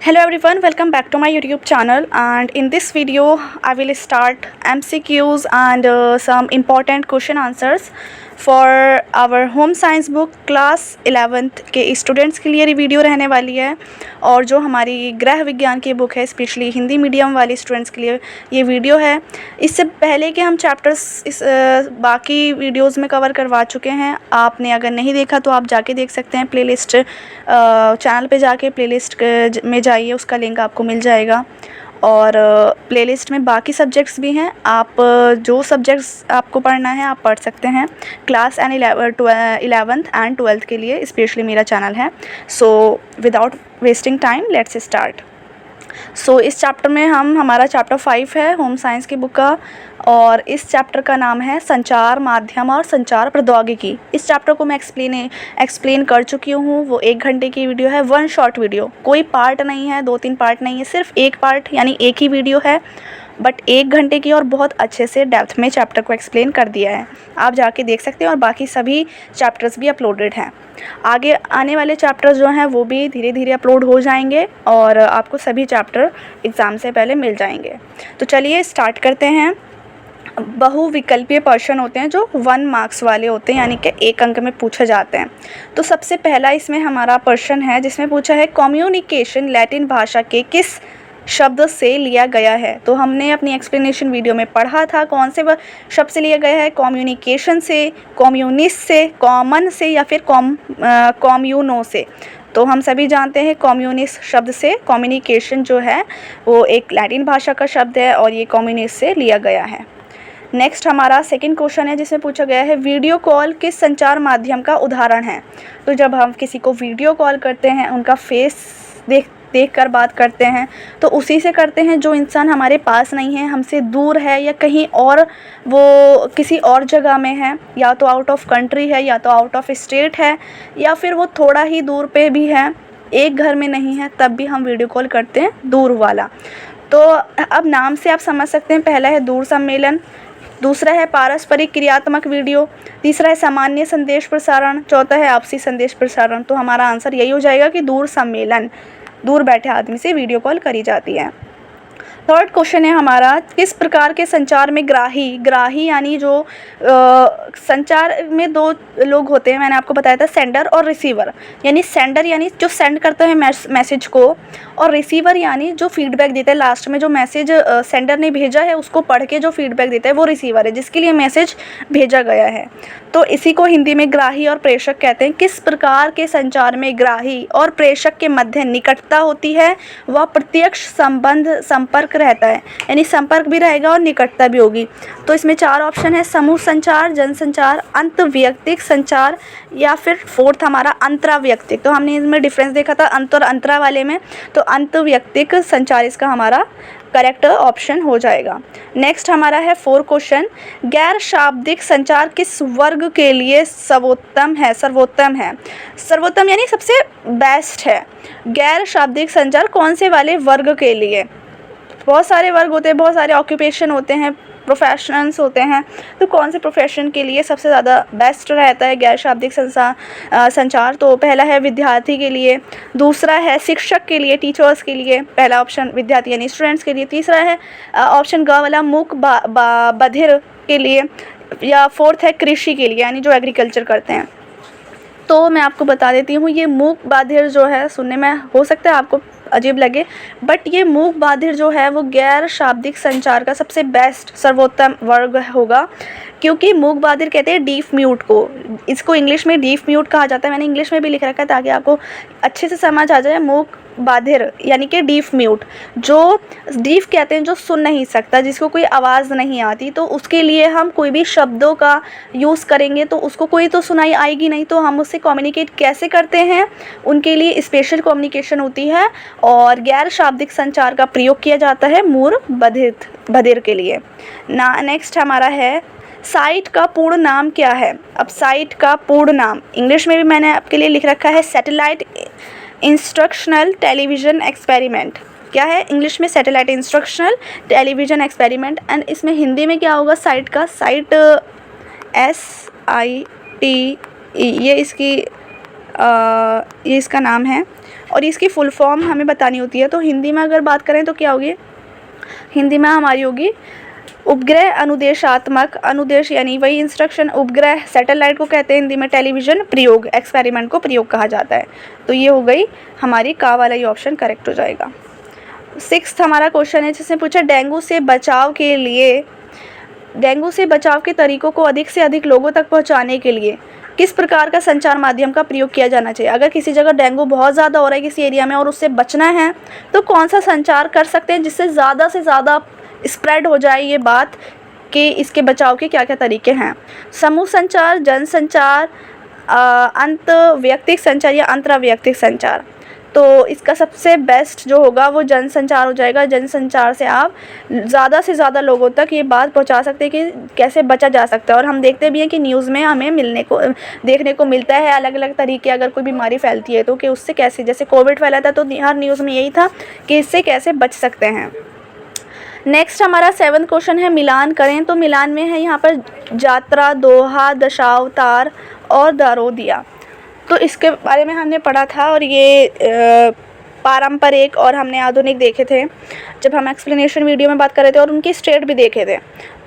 Hello everyone, welcome back to my YouTube channel, and in this video I will start MCQs and some important question answers for our home science book class 11th के students के लिए ये video रहने वाली है। और जो हमारी गृह विज्ञान की बुक है स्पेशली हिंदी मीडियम वाले स्टूडेंट्स के लिए ये वीडियो है। इससे पहले के हम चैप्टर्स इस बाकी वीडियोस में कवर करवा चुके हैं। आपने अगर नहीं देखा तो आप जाके देख सकते हैं, प्लेलिस्ट चैनल पे जाके प्लेलिस्ट में जाइए, उसका लिंक आपको मिल जाएगा। और प्लेलिस्ट में बाकी सब्जेक्ट्स भी हैं, आप जो सब्जेक्ट्स आपको पढ़ना है आप पढ़ सकते हैं। Class and 11th and 12th के लिए स्पेशली मेरा चैनल है। So without wasting time let's start. So इस चैप्टर में हमारा चैप्टर 5 है होम साइंस की बुक का, और इस चैप्टर का नाम है संचार माध्यम और संचार प्रौद्योगिकी। इस चैप्टर को मैं एक्सप्लेन कर चुकी हूँ। वो 1 घंटे की वीडियो है, वन शॉट वीडियो, कोई पार्ट नहीं है, 2-3 पार्ट नहीं है, सिर्फ एक पार्ट यानी एक ही वीडियो है, बट 1 घंटे की और बहुत अच्छे से डेप्थ में चैप्टर को एक्सप्लेन कर दिया है। आप जाके देख सकते हैं, और बाकी सभी चैप्टर्स भी अपलोडेड हैं। आगे आने वाले चैप्टर्स जो हैं वो भी धीरे धीरे अपलोड हो जाएंगे और आपको सभी चैप्टर एग्ज़ाम से पहले मिल जाएंगे। तो चलिए स्टार्ट करते हैं। बहुविकल्पीय प्रश्न होते हैं जो 1 मार्क्स वाले होते हैं, यानी कि 1 अंक में पूछे जाते हैं। तो सबसे पहला इसमें हमारा प्रश्न है जिसमें पूछा है कम्युनिकेशन लैटिन भाषा के किस शब्द से लिया गया है। तो हमने अपनी एक्सप्लेनेशन वीडियो में पढ़ा था कौन से शब्द से लिया गया है, कम्युनिकेशन से, कम्युनिस्ट से, कॉमन से या फिर कम्युनो से। तो हम सभी जानते हैं कम्युनिस्ट शब्द से। कम्युनिकेशन जो है वो एक लैटिन भाषा का शब्द है और ये कम्युनिस्ट से लिया गया है। नेक्स्ट हमारा सेकंड क्वेश्चन है जिसमें पूछा गया है वीडियो कॉल किस संचार माध्यम का उदाहरण है। तो जब हम किसी को वीडियो कॉल करते हैं, उनका फेस देख कर बात करते हैं, तो उसी से करते हैं जो इंसान हमारे पास नहीं है, हमसे दूर है, या कहीं और वो किसी और जगह में है, या तो आउट ऑफ कंट्री है, या तो आउट ऑफ स्टेट है, या फिर वो थोड़ा ही दूर पे भी है, एक घर में नहीं है, तब भी हम वीडियो कॉल करते हैं दूर वाला। तो अब नाम से आप समझ सकते हैं, पहला है दूर सम्मेलन, दूसरा है पारस्परिक क्रियात्मक वीडियो, तीसरा है सामान्य संदेश प्रसारण, चौथा है आपसी संदेश प्रसारण। तो हमारा आंसर यही हो जाएगा कि दूर सम्मेलन, दूर बैठे आदमी से वीडियो कॉल करी जाती है। थर्ड क्वेश्चन है हमारा किस प्रकार के संचार में ग्राही यानी जो संचार में 2 लोग होते हैं, मैंने आपको बताया था सेंडर और रिसीवर। यानी सेंडर यानी जो सेंड करता है मैसेज को, और रिसीवर यानी जो फीडबैक देता है, लास्ट में जो मैसेज सेंडर ने भेजा है उसको पढ़ के जो फीडबैक देता है वो रिसीवर है, जिसके लिए मैसेज भेजा गया है। तो इसी को हिंदी में ग्राही और प्रेषक कहते हैं। किस प्रकार के संचार में ग्राही और प्रेषक के मध्य निकटता होती है, वह प्रत्यक्ष संपर्क रहता है, यानी संपर्क भी रहेगा और निकटता भी होगी। तो इसमें 4 ऑप्शन है, समूह संचार, जनसंचार, अंतर्वैयक्तिक संचार, या फिर फोर्थ हमारा अंतरावैयक्तिक। तो हमने इसमें डिफरेंस देखा था अंत और अंतरा वाले में, तो अंतर्वैयक्तिक संचार इसका हमारा करेक्ट ऑप्शन हो जाएगा। नेक्स्ट हमारा है 4 क्वेश्चन, गैर शाब्दिक संचार किस वर्ग के लिए सर्वोत्तम है। सर्वोत्तम यानी सबसे बेस्ट है। गैर शाब्दिक संचार कौन से वाले वर्ग के लिए? बहुत सारे वर्ग होते हैं, बहुत सारे ऑक्यूपेशन होते हैं, प्रोफेशनल्स होते हैं। तो कौन से प्रोफेशन के लिए सबसे ज़्यादा बेस्ट रहता है गैर शाब्दिक संचार? तो पहला है विद्यार्थी के लिए, दूसरा है शिक्षक के लिए, टीचर्स के लिए, पहला ऑप्शन विद्यार्थी यानी स्टूडेंट्स के लिए, तीसरा है ऑप्शन ग वाला मूक बधिर के लिए, या फोर्थ है कृषि के लिए यानी जो एग्रीकल्चर करते हैं। तो मैं आपको बता देती हूँ, ये मूक बधिर जो है सुनने में हो सकता है आपको अजीब लगे, बट ये मूक बधिर जो है वो गैर शाब्दिक संचार का सबसे बेस्ट सर्वोत्तम वर्ग होगा, क्योंकि मूक बधिर कहते हैं डीफ म्यूट को। इसको इंग्लिश में डीफ म्यूट कहा जाता है, मैंने इंग्लिश में भी लिख रखा है ताकि आपको अच्छे से समझ आ जाए। मूक बधिर यानी कि डीफ म्यूट, जो डीफ कहते हैं जो सुन नहीं सकता, जिसको कोई आवाज़ नहीं आती, तो उसके लिए हम कोई भी शब्दों का यूज़ करेंगे तो उसको कोई तो सुनाई आएगी नहीं, तो हम उससे कम्युनिकेट कैसे करते हैं, उनके लिए स्पेशल कम्युनिकेशन होती है और गैर शाब्दिक संचार का प्रयोग किया जाता है मूक बधिर के लिए। नेक्स्ट हमारा है साइट का पूर्ण नाम क्या है। अब साइट का पूर्ण नाम इंग्लिश में भी मैंने आपके लिए लिख रखा है, सैटेलाइट इंस्ट्रक्शनल टेलीविज़न एक्सपेरिमेंट। क्या है इंग्लिश में? Satellite instructional television experiment. And इसमें हिंदी में क्या होगा? साइट का, साइट SITE, ये इसका नाम है। और इसकी फुल फॉर्म हमें बतानी होती है। तो हिंदी में अगर बात करें तो क्या होगी, हिंदी में हमारी होगी उपग्रह अनुदेशात्मक, अनुदेश यानी वही इंस्ट्रक्शन, उपग्रह सैटेलाइट को कहते हैं हिंदी में, टेलीविज़न प्रयोग, एक्सपेरिमेंट को प्रयोग कहा जाता है। तो ये हो गई हमारी का वाला ये ऑप्शन करेक्ट हो जाएगा। 6th हमारा क्वेश्चन है जिसने पूछा डेंगू से बचाव के लिए, डेंगू से बचाव के तरीकों को अधिक से अधिक लोगों तक पहुंचाने के लिए किस प्रकार का संचार माध्यम का प्रयोग किया जाना चाहिए। अगर किसी जगह डेंगू बहुत ज़्यादा हो रहा है किसी एरिया में और उससे बचना है तो कौन सा संचार कर सकते हैं जिससे ज़्यादा से ज़्यादा स्प्रेड हो जाए ये बात कि इसके बचाव के क्या क्या तरीके हैं। समूह संचार, जन संचार, अंत वैयक्तिक संचार या अंतरावैयक्तिक संचार। तो इसका सबसे बेस्ट जो होगा वो जन संचार हो जाएगा। जन संचार से आप ज़्यादा से ज़्यादा लोगों तक ये बात पहुंचा सकते हैं कि कैसे बचा जा सकता है। और हम देखते भी हैं कि न्यूज़ में हमें देखने को मिलता है अलग अलग तरीके, अगर कोई बीमारी फैलती है तो कि उससे कैसे, जैसे कोविड फैला था तो हर न्यूज़ में यही था कि इससे कैसे बच सकते हैं। नेक्स्ट हमारा 7th क्वेश्चन है मिलान करें। तो मिलान में है यहाँ पर जात्रा, दोहा, दशावतार और दारोदिया। तो इसके बारे में हमने पढ़ा था और ये पारंपरिक और हमने आधुनिक देखे थे जब हम एक्सप्लेनेशन वीडियो में बात कर रहे थे, और उनकी स्टेट भी देखे थे।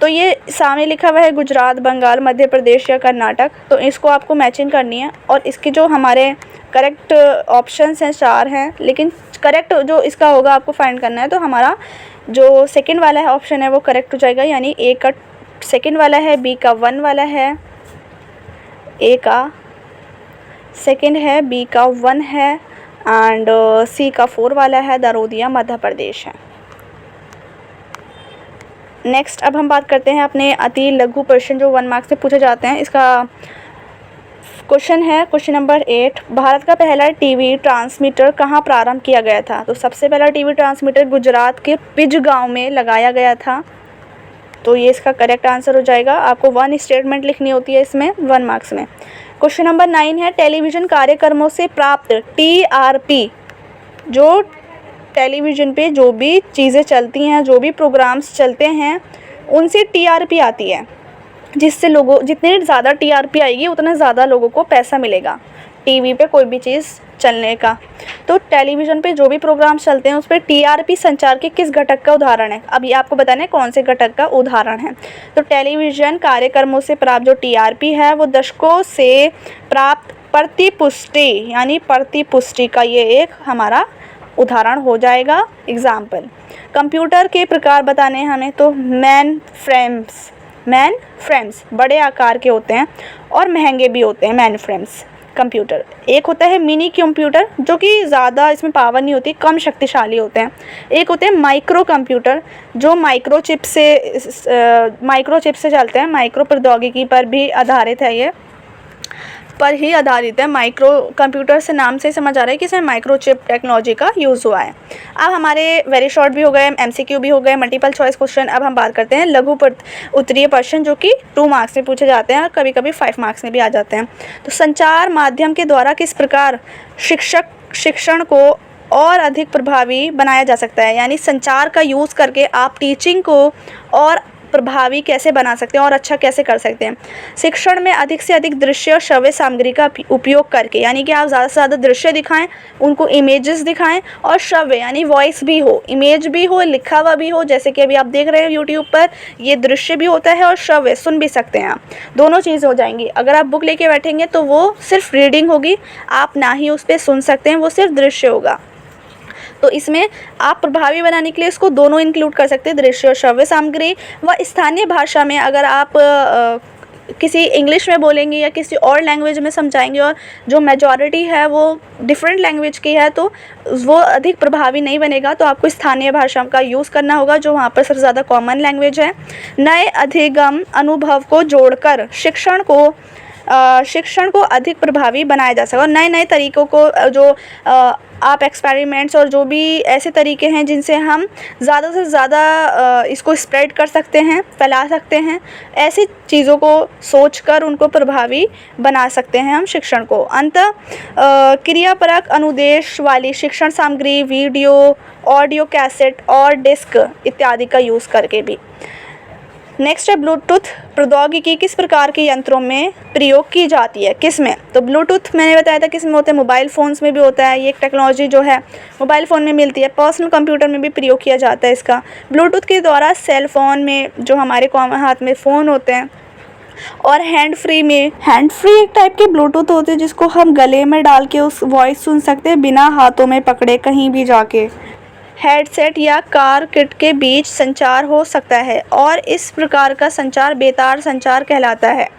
तो ये सामने लिखा हुआ है गुजरात, बंगाल, मध्य प्रदेश या कर्नाटक। तो इसको आपको मैचिंग करनी है और इसके जो हमारे करेक्ट ऑप्शंस हैं 4 हैं, लेकिन करेक्ट जो इसका होगा आपको फाइंड करना है। तो हमारा जो सेकंड वाला है ऑप्शन है वो करेक्ट हो जाएगा, यानी ए का सेकंड वाला है, बी का 1 वाला है, ए का सेकंड है, बी का 1 है एंड सी का 4 वाला है, दारोदिया मध्य प्रदेश है। नेक्स्ट अब हम बात करते हैं अपने अति लघु प्रश्न जो 1 मार्क्स से पूछे जाते हैं। इसका क्वेश्चन है क्वेश्चन नंबर 8, भारत का पहला टीवी ट्रांसमीटर कहाँ प्रारंभ किया गया था। तो सबसे पहला टीवी ट्रांसमीटर गुजरात के पिज गांव में लगाया गया था। तो ये इसका करेक्ट आंसर हो जाएगा। आपको 1 स्टेटमेंट लिखनी होती है इसमें 1 मार्क्स में। क्वेश्चन नंबर 9 है टेलीविज़न कार्यक्रमों से प्राप्त टीआरपी, जो टेलीविज़न पे जो भी चीज़ें चलती हैं, जो भी प्रोग्राम्स चलते हैं उनसे टीआरपी आती है, जिससे लोगों, जितनी ज़्यादा टीआरपी आएगी उतना ज़्यादा लोगों को पैसा मिलेगा टीवी पे कोई भी चीज़ चलने का। तो टेलीविज़न पे जो भी प्रोग्राम चलते हैं उस पर टीआरपी संचार के किस घटक का उदाहरण है। अब ये आपको बताना है कौन से घटक का उदाहरण है। तो टेलीविज़न कार्यक्रमों से प्राप्त जो टीआरपी है वो दशकों से प्राप्त प्रतिपुष्टि, यानी प्रतिपुष्टि का ये एक हमारा उदाहरण हो जाएगा, एग्जाम्पल। कंप्यूटर के प्रकार बताने हैं हमें, तो मैन फ्रेम्स बड़े आकार के होते हैं और महंगे भी होते हैं मैन फ्रेम्स कंप्यूटर। एक होता है मिनी कंप्यूटर जो कि ज़्यादा इसमें पावर नहीं होती, कम शक्तिशाली होते हैं। एक होते हैं माइक्रो कंप्यूटर जो माइक्रोचिप से चलते हैं, माइक्रो प्रौद्योगिकी पर भी आधारित है, ये पर ही आधारित है। माइक्रो कंप्यूटर से नाम से समझ आ रहा है कि इसमें माइक्रोचिप टेक्नोलॉजी का यूज़ हुआ है। अब हमारे वेरी शॉर्ट भी हो गए, एमसीक्यू भी हो गए, मल्टीपल चॉइस क्वेश्चन। अब हम बात करते हैं लघु उत्तरीय प्रश्न जो कि 2 मार्क्स में पूछे जाते हैं और कभी कभी 5 मार्क्स में भी आ जाते हैं। तो संचार माध्यम के द्वारा किस प्रकार शिक्षण को और अधिक प्रभावी बनाया जा सकता है, यानी संचार का यूज़ करके आप टीचिंग को और प्रभावी कैसे बना सकते हैं और अच्छा कैसे कर सकते हैं। शिक्षण में अधिक से अधिक दृश्य और श्रव्य सामग्री का उपयोग करके, यानी कि आप ज़्यादा से ज़्यादा दृश्य दिखाएं, उनको इमेजेस दिखाएं, और श्रव्य यानी वॉइस भी हो, इमेज भी हो, लिखा हुआ भी हो, जैसे कि अभी आप देख रहे हैं यूट्यूब पर, ये दृश्य भी होता है और श्रव्य सुन भी सकते हैं आप, दोनों चीज़ हो जाएंगी। अगर आप बुक लेके बैठेंगे तो वो सिर्फ रीडिंग होगी, आप ना ही उस पर सुन सकते हैं, वो सिर्फ दृश्य होगा। तो इसमें आप प्रभावी बनाने के लिए इसको दोनों इंक्लूड कर सकते हैं, दृश्य और श्रव्य सामग्री। व स्थानीय भाषा में अगर आप किसी इंग्लिश में बोलेंगे या किसी और लैंग्वेज में समझाएंगे और जो मेजॉरिटी है वो डिफरेंट लैंग्वेज की है तो वो अधिक प्रभावी नहीं बनेगा। तो आपको स्थानीय भाषा का यूज़ करना होगा जो वहाँ पर सबसे ज़्यादा कॉमन लैंग्वेज है। नए अधिगम अनुभव को जोड़कर शिक्षण को अधिक प्रभावी बनाया जा सके, और नए नए तरीक़ों को जो आप एक्सपेरिमेंट्स और जो भी ऐसे तरीके हैं जिनसे हम ज़्यादा से ज़्यादा इसको स्प्रेड कर सकते हैं, फैला सकते हैं, ऐसी चीज़ों को सोचकर उनको प्रभावी बना सकते हैं हम शिक्षण को। अंततः क्रियापरक अनुदेश वाली शिक्षण सामग्री, वीडियो, ऑडियो कैसेट और डिस्क इत्यादि का यूज़ करके भी। नेक्स्ट है ब्लूटूथ प्रौद्योगिकी किस प्रकार के यंत्रों में प्रयोग की जाती है, किस में? तो ब्लूटूथ मैंने बताया था किस में होता है, मोबाइल फ़ोन्स में भी होता है। ये एक टेक्नोलॉजी जो है मोबाइल फ़ोन में मिलती है, पर्सनल कंप्यूटर में भी प्रयोग किया जाता है इसका। ब्लूटूथ के द्वारा सेल फ़ोन में जो हमारे हाथ में फ़ोन होते हैं, और हैंड फ्री एक टाइप के ब्लूटूथ होते हैं जिसको हम गले में डाल के उस वॉइस सुन सकते हैं बिना हाथों में पकड़े कहीं भी जाके। हेडसेट या कार किट के बीच संचार हो सकता है और इस प्रकार का संचार बेतार संचार कहलाता है।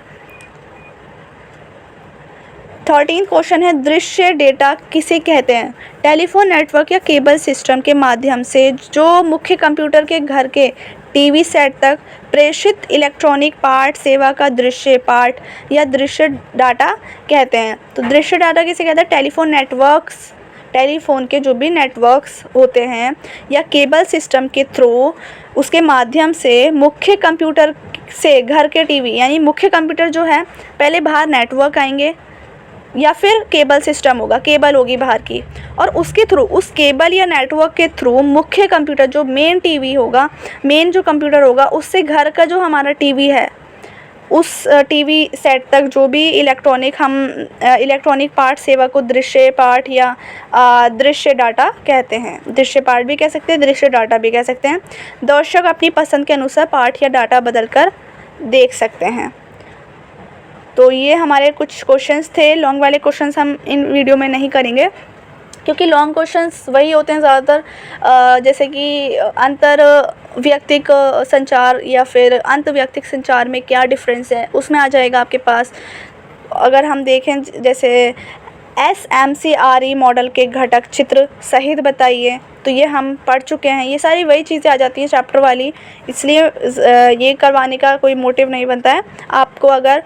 13 क्वेश्चन है, दृश्य डेटा किसे कहते हैं? टेलीफोन नेटवर्क या केबल सिस्टम के माध्यम से जो मुख्य कंप्यूटर के घर के टीवी सेट तक प्रेषित इलेक्ट्रॉनिक पार्ट सेवा का दृश्य पार्ट या दृश्य डाटा कहते हैं। तो दृश्य डाटा किसे कहते हैं? टेलीफोन नेटवर्क्स, टेलीफोन के जो भी नेटवर्क्स होते हैं या केबल सिस्टम के थ्रू उसके माध्यम से मुख्य कंप्यूटर से घर के टीवी, यानी मुख्य कंप्यूटर जो है पहले बाहर नेटवर्क आएंगे या फिर केबल सिस्टम होगा, केबल होगी बाहर की, और उसके थ्रू उस केबल या नेटवर्क के थ्रू मुख्य कंप्यूटर जो मेन टीवी होगा, मेन जो कंप्यूटर होगा उससे घर का जो हमारा टीवी है उस टीवी सेट तक जो भी इलेक्ट्रॉनिक पार्ट सेवा को दृश्य पार्ट या दृश्य डाटा कहते हैं। दृश्य पार्ट भी कह सकते हैं, दृश्य डाटा भी कह सकते हैं। दर्शक अपनी पसंद के अनुसार पार्ट या डाटा बदलकर देख सकते हैं। तो ये हमारे कुछ क्वेश्चंस थे। लॉन्ग वाले क्वेश्चंस हम इन वीडियो में नहीं करेंगे क्योंकि लॉन्ग क्वेश्चंस वही होते हैं ज़्यादातर, जैसे कि अंतर व्यक्तिक संचार या फिर अंत व्यक्तिक संचार में क्या डिफरेंस है उसमें आ जाएगा आपके पास। अगर हम देखें जैसे SMCRE मॉडल के घटक चित्र सहित बताइए, तो ये हम पढ़ चुके हैं। ये सारी वही चीज़ें आ जाती हैं चैप्टर वाली, इसलिए ये करवाने का कोई मोटिव नहीं बनता है। आपको अगर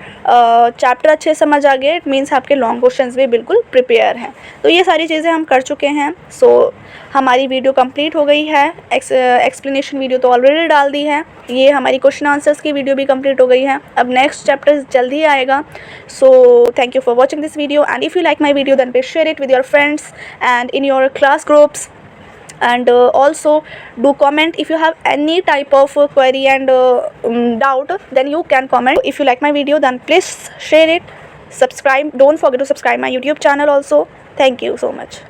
चैप्टर अच्छे समझ आ गए इट मीन्स आपके लॉन्ग क्वेश्चंस भी बिल्कुल प्रिपेयर हैं। तो ये सारी चीज़ें हम कर चुके हैं। सो हमारी वीडियो कंप्लीट हो गई है। एक्सप्लेनेशन वीडियो तो ऑलरेडी डाल दी है, ये हमारी क्वेश्चन आंसर्स की वीडियो भी कंप्लीट हो गई है। अब नेक्स्ट चैप्टर जल्दी आएगा। So thank you for watching this video and if you like my video then please share it with your friends and in your class groups, and also do comment if you have any type of query and doubt, then you can comment. If you like my video then please share it, subscribe, don't forget to subscribe my YouTube channel also. Thank you so much.